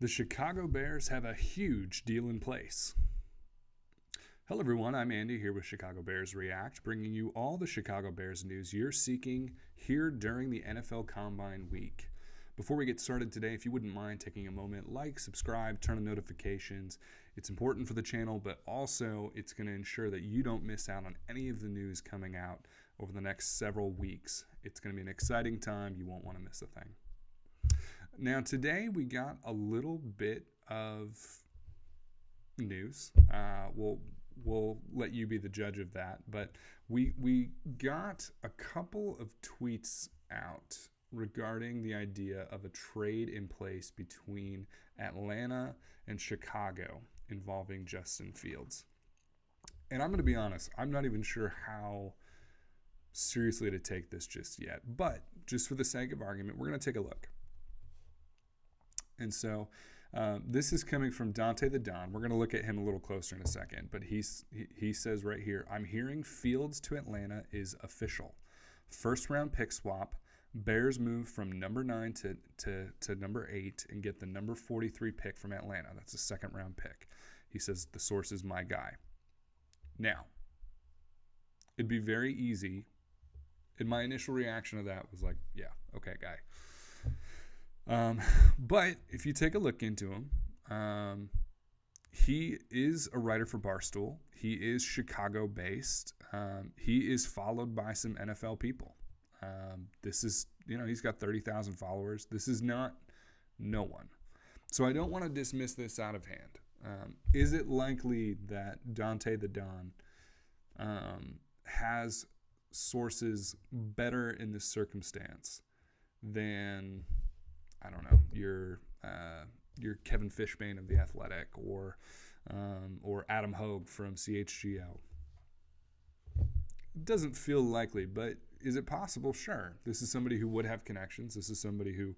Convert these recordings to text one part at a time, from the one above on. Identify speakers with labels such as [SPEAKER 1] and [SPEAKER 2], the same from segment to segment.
[SPEAKER 1] The Chicago Bears have a huge deal in place. Hello, everyone. I'm Andy here with Chicago Bears React, bringing you all the Chicago Bears news you're seeking here during the NFL Combine week. Before we get started today, if you wouldn't mind taking a moment, like, subscribe, turn on notifications. It's important for the channel, but also it's going to ensure that you don't miss out on any of the news coming out over the next several weeks. It's going to be an exciting time. You won't want to miss a thing. Now, today we got a little bit of news. We'll let you be the judge of that, but we got a couple of tweets out regarding the idea of a trade in place between Atlanta and Chicago involving Justin Fields. And I'm going to be honest, I'm not even sure how seriously to take this just yet, but just for the sake of argument, we're going to take a look. And so this is coming from Dante the Don. We're going to look at him a little closer in a second, but he says right here, I'm hearing Fields to Atlanta is official. First round pick swap. Bears move from number 9 to number 8 and get the number 43 pick from Atlanta. That's a second round pick. He says the source is my guy. Now, it'd be very easy. And my initial reaction to that was like, yeah, okay, guy. But if you take a look into him, he is a writer for Barstool. He is Chicago based. He is followed by some NFL people. This is, he's got 30,000 followers. This is not no one. So I don't want to dismiss this out of hand. Is it likely that Dante the Don has sources better in this circumstance than, I don't know, your Kevin Fishbain of The Athletic or Adam Hogue from CHGO? It doesn't feel likely, but is it possible? Sure. This is somebody who would have connections. This is somebody who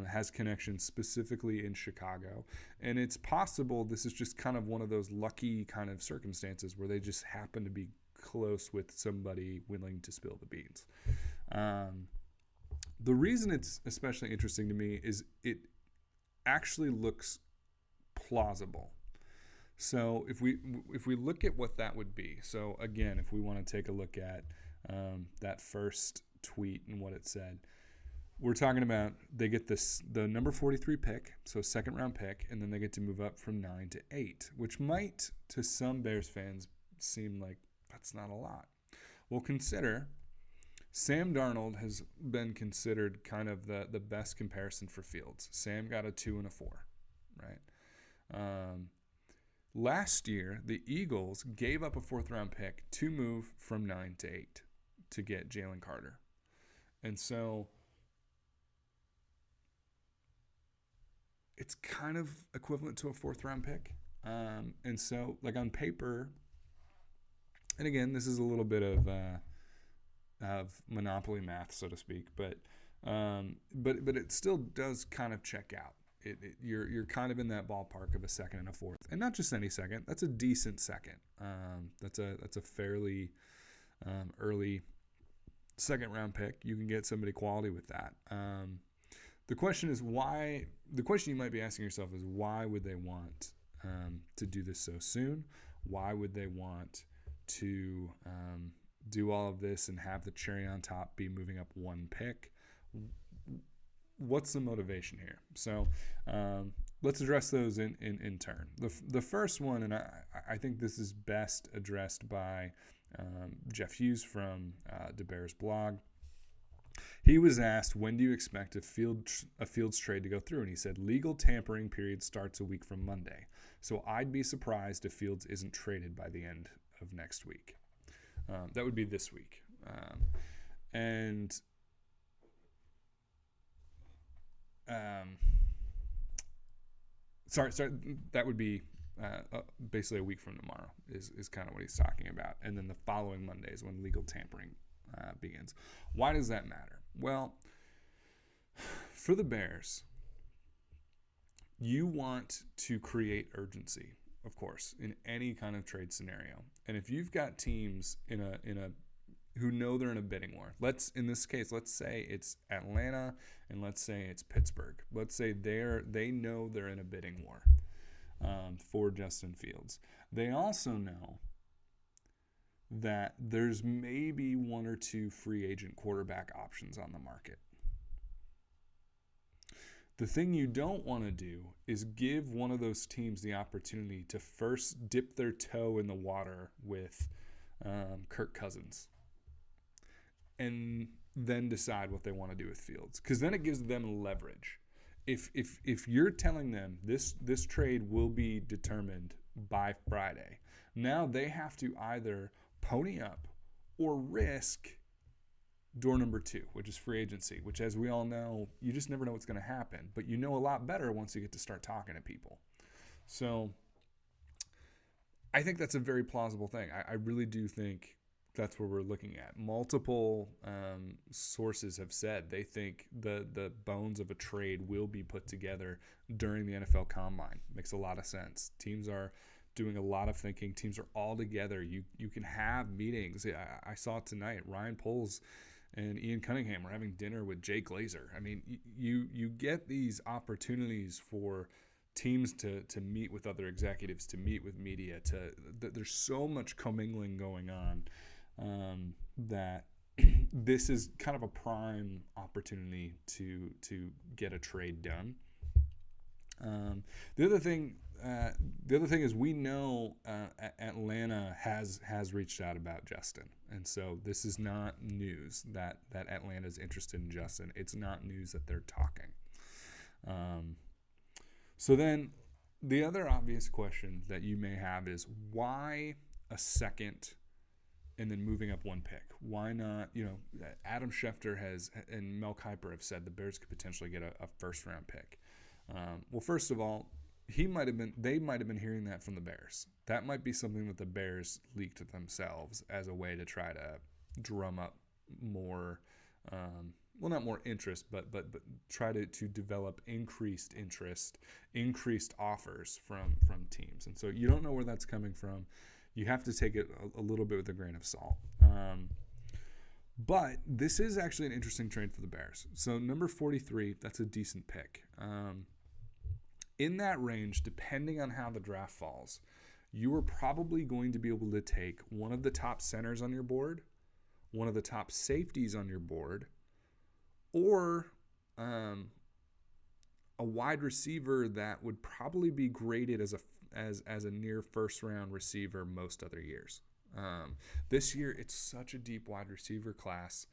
[SPEAKER 1] has connections specifically in Chicago. And it's possible this is just kind of one of those lucky kind of circumstances where they just happen to be close with somebody willing to spill the beans. The reason it's especially interesting to me is it actually looks plausible. So if we look at what that would be, so again, if we want to take a look at that first tweet and what it said, we're talking about they get the number 43 pick, so second round pick, and then they get to move up from 9 to 8, which might to some Bears fans seem like that's not a lot. Well, consider Sam Darnold has been considered kind of the best comparison for Fields. Sam got a 2 and a 4, right? Last year, the Eagles gave up a fourth-round pick to move from 9 to 8 to get Jalen Carter. And so it's kind of equivalent to a fourth-round pick. And so, like on paper, and again, this is a little bit of monopoly math, so to speak, but it still does kind of check out. You're kind of in that ballpark of a second and a fourth, and not just any second. That's a decent second. That's a fairly early second round pick. You can get somebody quality with that. The question is why. The question you might be asking yourself is why would they want to do this so soon? Why would they want to do all of this and have the cherry on top be moving up one pick? What's the motivation here? So let's address those in turn. The first one, and I think this is best addressed by Jeff Hughes from the Bears blog. He was asked, when do you expect a Fields trade to go through? And he said, legal tampering period starts a week from Monday. So I'd be surprised if Fields isn't traded by the end of next week. That would be this week. Sorry, that would be basically a week from tomorrow is kind of what he's talking about. And then the following Monday is when legal tampering begins. Why does that matter? Well, for the Bears, you want to create urgency, of course, in any kind of trade scenario. And if you've got teams in a who know they're in a bidding war. In this case, let's say it's Atlanta and let's say it's Pittsburgh. Let's say they know they're in a bidding war for Justin Fields. They also know that there's maybe one or two free agent quarterback options on the market. The thing you don't want to do is give one of those teams the opportunity to first dip their toe in the water with Kirk Cousins and then decide what they want to do with Fields, because then it gives them leverage. If you're telling them this trade will be determined by Friday, now they have to either pony up or risk door number 2, which is free agency, which, as we all know, you just never know what's going to happen, but you know a lot better once you get to start talking to people. So I think that's a very plausible thing. I really do think that's what we're looking at. Multiple sources have said they think the bones of a trade will be put together during the NFL Combine. Makes a lot of sense. Teams are doing a lot of thinking. Teams are all together. You can have meetings. I saw tonight Ryan Poles and Ian Cunningham were having dinner with Jay Glazer. I mean, you get these opportunities for teams to meet with other executives, to meet with media. There's so much commingling going on that this is kind of a prime opportunity to get a trade done. The other thing is we know Atlanta has reached out about Justin, and so this is not news that Atlanta is interested in Justin. It's not news that they're talking. So then the other obvious question that you may have is, why a second and then moving up one pick? Why not? Adam Schefter and Mel Kiper have said the Bears could potentially get a first-round pick. Well, first of all, they might have been hearing that from the Bears. That might be something that the Bears leaked themselves as a way to try to drum up more, not more interest, but try to develop increased interest, increased offers from teams. And so you don't know where that's coming from. You have to take it a little bit with a grain of salt. But this is actually an interesting trade for the Bears. So number 43, that's a decent pick. In that range, depending on how the draft falls, you are probably going to be able to take one of the top centers on your board, one of the top safeties on your board, or a wide receiver that would probably be graded as a near first-round receiver most other years. This year, it's such a deep wide receiver class.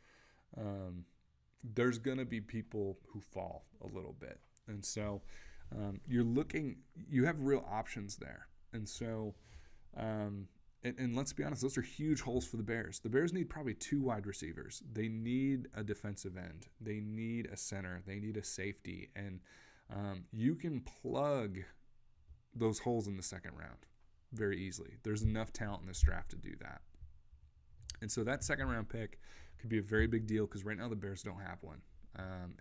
[SPEAKER 1] There's going to be people who fall a little bit. And so you have real options there. And so, and let's be honest, those are huge holes for the Bears. The Bears need probably 2 wide receivers. They need a defensive end. They need a center. They need a safety. And you can plug those holes in the second round very easily. There's enough talent in this draft to do that. And so that second round pick could be a very big deal, because right now the Bears don't have one.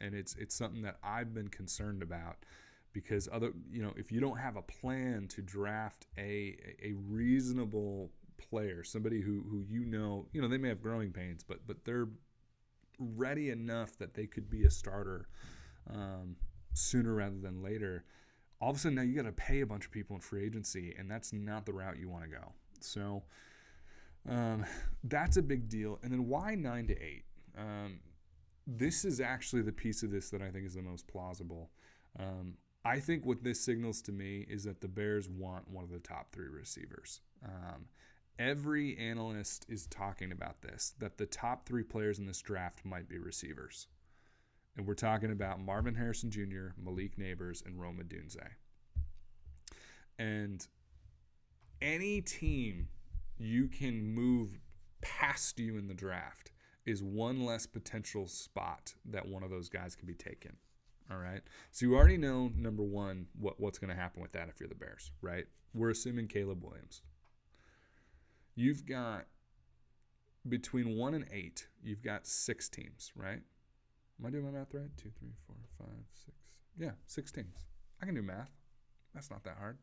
[SPEAKER 1] And it's something that I've been concerned about, because if you don't have a plan to draft a reasonable player, somebody who they may have growing pains, but they're ready enough that they could be a starter sooner rather than later. All of a sudden now you got to pay a bunch of people in free agency, and that's not the route you want to go. So that's a big deal. And then why 9 to 8? This is actually the piece of this that I think is the most plausible. I think what this signals to me is that the Bears want one of the top 3 receivers. Every analyst is talking about this, that the top 3 players in this draft might be receivers. And we're talking about Marvin Harrison Jr., Malik Nabers, and Rome Odunze. And any team you can move past you in the draft is one less potential spot that one of those guys can be taken. All right? So you already know, number one, what's going to happen with that if you're the Bears, right? We're assuming Caleb Williams. You've got, between 1 and 8, you've got 6 teams, right? Am I doing my math right? 2, 3, 4, 5, 6. Yeah, 6 teams. I can do math. That's not that hard.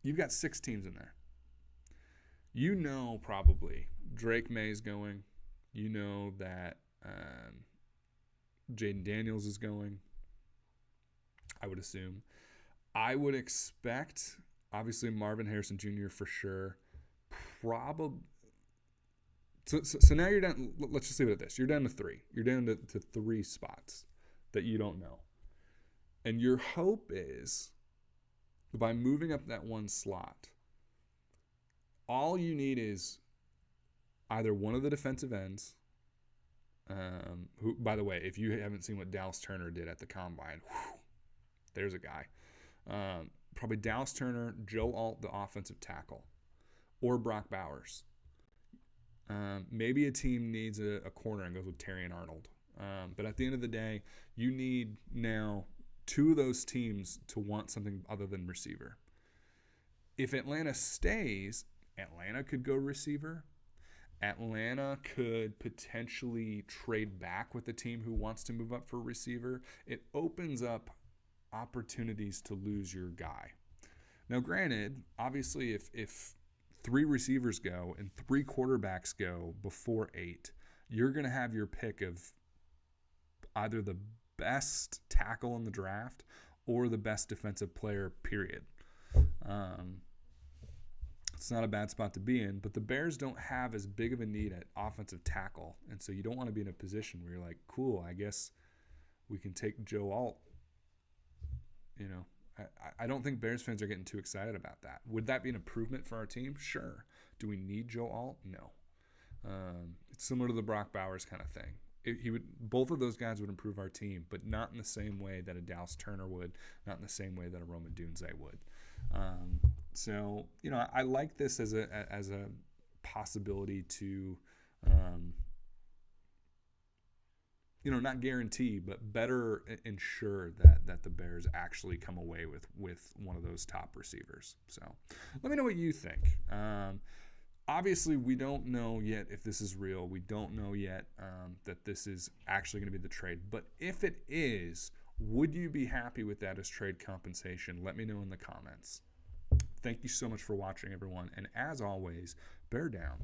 [SPEAKER 1] You've got 6 teams in there. You know probably Drake May's going. You know that Jaden Daniels is going, I would assume. I would expect, obviously, Marvin Harrison Jr. for sure. Probably. So now you're down. Let's just leave it at this. You're down to 3. You're down to 3 spots that you don't know. And your hope is, by moving up that 1 slot, all you need is either one of the defensive ends, who, by the way, if you haven't seen what Dallas Turner did at the Combine, there's a guy. Probably Dallas Turner, Joe Alt, the offensive tackle, or Brock Bowers. Maybe a team needs a corner and goes with Terrion Arnold. But at the end of the day, you need now 2 of those teams to want something other than receiver. If Atlanta stays, Atlanta could go receiver. Atlanta could potentially trade back with a team who wants to move up for receiver. It opens up opportunities to lose your guy. Now, granted, obviously, if 3 receivers go and 3 quarterbacks go before 8, you're going to have your pick of either the best tackle in the draft or the best defensive player, period. It's not a bad spot to be in, but the Bears don't have as big of a need at offensive tackle, and so you don't want to be in a position where you're like, cool, I guess we can take Joe Alt. You know, I don't think Bears fans are getting too excited about that. Would that be an improvement for our team? Sure. Do we need Joe Alt? No. It's similar to the Brock Bowers kind of thing. Both of those guys would improve our team, but not in the same way that a Dallas Turner would, not in the same way that a Rome Odunze would. So, you know, I like this as a possibility to, you know, not guarantee, but better ensure that the Bears actually come away with one of those top receivers. So let me know what you think. Obviously, we don't know yet if this is real. We don't know yet that this is actually going to be the trade. But if it is, would you be happy with that as trade compensation? Let me know in the comments. Thank you so much for watching, everyone. And as always, bear down.